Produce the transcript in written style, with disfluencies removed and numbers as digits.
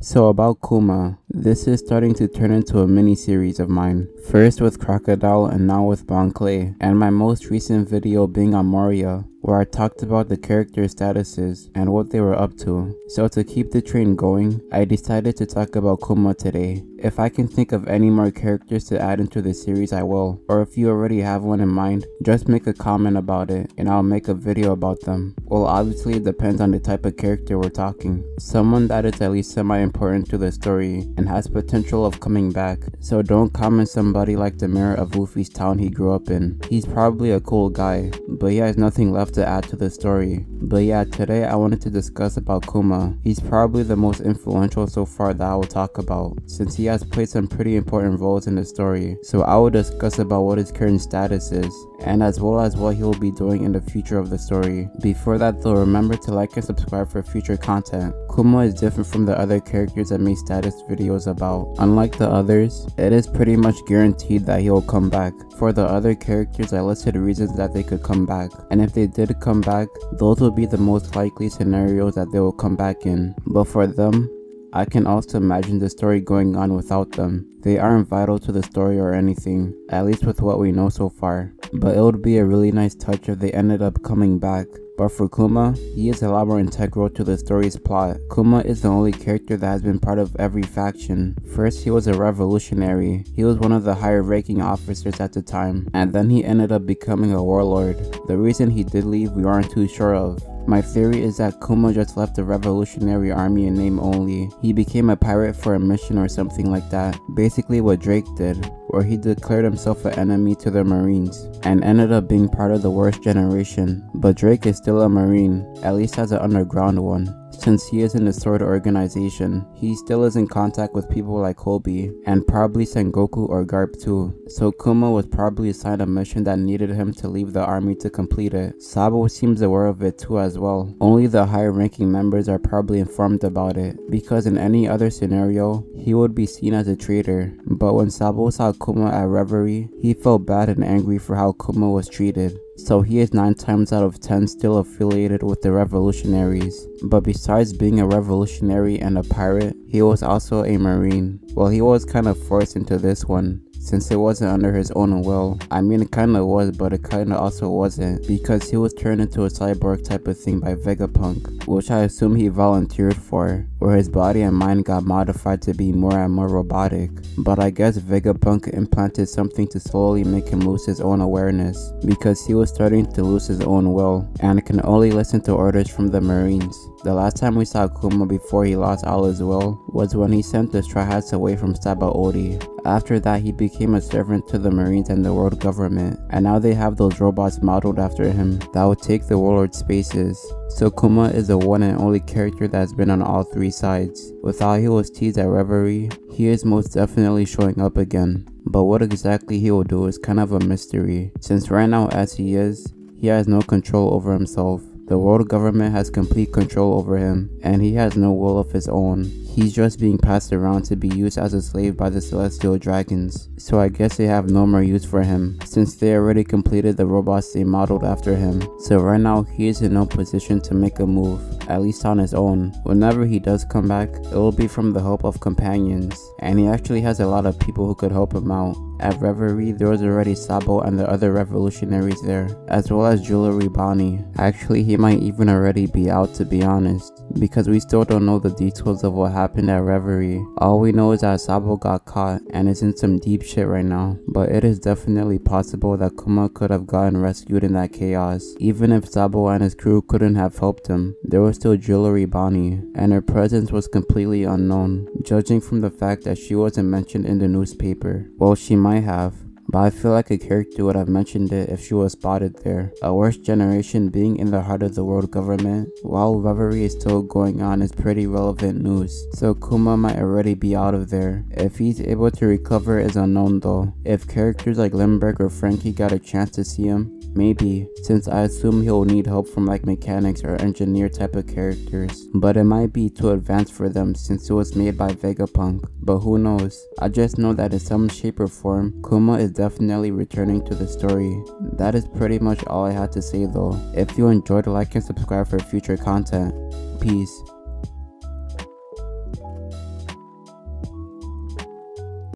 So about Kuma, this is starting to turn into a mini series of mine. First with Crocodile and now with Bon Clay, and my most recent video being on Moria, where I talked about the character statuses and what they were up to. So to keep the train going, I decided to talk about Kuma today. If I can think of any more characters to add into the series, I will. Or if you already have one in mind, just make a comment about it and I'll make a video about them. Well, obviously it depends on the type of character we're talking. Someone that is at least semi-important to the story and has potential of coming back. So don't comment somebody like the mayor of Luffy's town he grew up in. He's probably a cool guy, but he has nothing left to add to the story. But yeah, today I wanted to discuss about Kuma. He's probably the most influential so far that I will talk about, since he has played some pretty important roles in the story. So I will discuss about what his current status is, and as well as what he will be doing in the future of the story. Before that though, remember to like and subscribe for future content. Kuma is different from the other characters that make status videos about. Unlike the others, it is pretty much guaranteed that he will come back. For the other characters, I listed reasons that they could come back, and if they did come back, those will be the most likely scenarios that they will come back in. But for them, I can also imagine the story going on without them. They aren't vital to the story or anything, at least with what we know so far. But it would be a really nice touch if they ended up coming back. But for Kuma, he is a lot more integral to the story's plot. Kuma is the only character that has been part of every faction. First, he was a revolutionary. He was one of the higher ranking officers at the time, and then he ended up becoming a warlord. The reason he did leave we aren't too sure of. My theory is that Kuma just left the revolutionary army in name only. He became a pirate for a mission or something like that. Basically what Drake did, where he declared himself an enemy to the Marines and ended up being part of the worst generation. But Drake is still a Marine, at least as an underground one. Since he is in the sword organization, he still is in contact with people like Kobe, and probably Sengoku or Garp too. So Kuma was probably assigned a mission that needed him to leave the army to complete it. Sabo seems aware of it too as well. Only the higher ranking members are probably informed about it, because in any other scenario, he would be seen as a traitor. But when Sabo saw Kuma at Reverie, he felt bad and angry for how Kuma was treated. So he is 9 times out of 10 still affiliated with the revolutionaries. But besides being a revolutionary and a pirate, he was also a marine. Well, he was kind of forced into this one, since it wasn't under his own will. I mean, it kinda was, but it kinda also wasn't, because he was turned into a cyborg type of thing by Vegapunk, which I assume he volunteered for, where his body and mind got modified to be more and more robotic. But I guess Vegapunk implanted something to slowly make him lose his own awareness, because he was starting to lose his own will, and can only listen to orders from the Marines. The last time we saw Kuma before he lost all his will was when he sent the Straw Hats away from Sabaody. After that, he became a servant to the Marines and the world government, and now they have those robots modeled after him that would take the warlord spaces. So Kuma is the one and only character that has been on all 3 sides. With how he was teased at Reverie, he is most definitely showing up again. But what exactly he will do is kind of a mystery, since right now as he is, he has no control over himself. The world government has complete control over him, and he has no will of his own. He's just being passed around to be used as a slave by the celestial dragons. So I guess they have no more use for him, since they already completed the robots they modeled after him. So right now he is in no position to make a move, at least on his own. Whenever he does come back, it will be from the help of companions, and he actually has a lot of people who could help him out. At Reverie, there was already Sabo and the other revolutionaries there, as well as Jewelry Bonnie. Actually, he might even already be out, to be honest, because we still don't know the details of what happened at Reverie. All we know is that Sabo got caught and is in some deep shit right now, but it is definitely possible that Kuma could have gotten rescued in that chaos. Even if Sabo and his crew couldn't have helped him, there was still Jewelry Bonnie, and her presence was completely unknown, judging from the fact that she wasn't mentioned in the newspaper. Well, she might have, but I feel like a character would have mentioned it if she was spotted there. A worst generation being in the heart of the world government while Reverie is still going on is pretty relevant news, so Kuma might already be out of there. If he's able to recover is unknown though. If characters like Limberg or Frankie got a chance to see him, maybe, since I assume he'll need help from like mechanics or engineer type of characters, but it might be too advanced for them since it was made by Vegapunk. But who knows? I just know that in some shape or form, Kuma is definitely returning to the story. That is pretty much all I had to say though. If you enjoyed, like and subscribe for future content. Peace.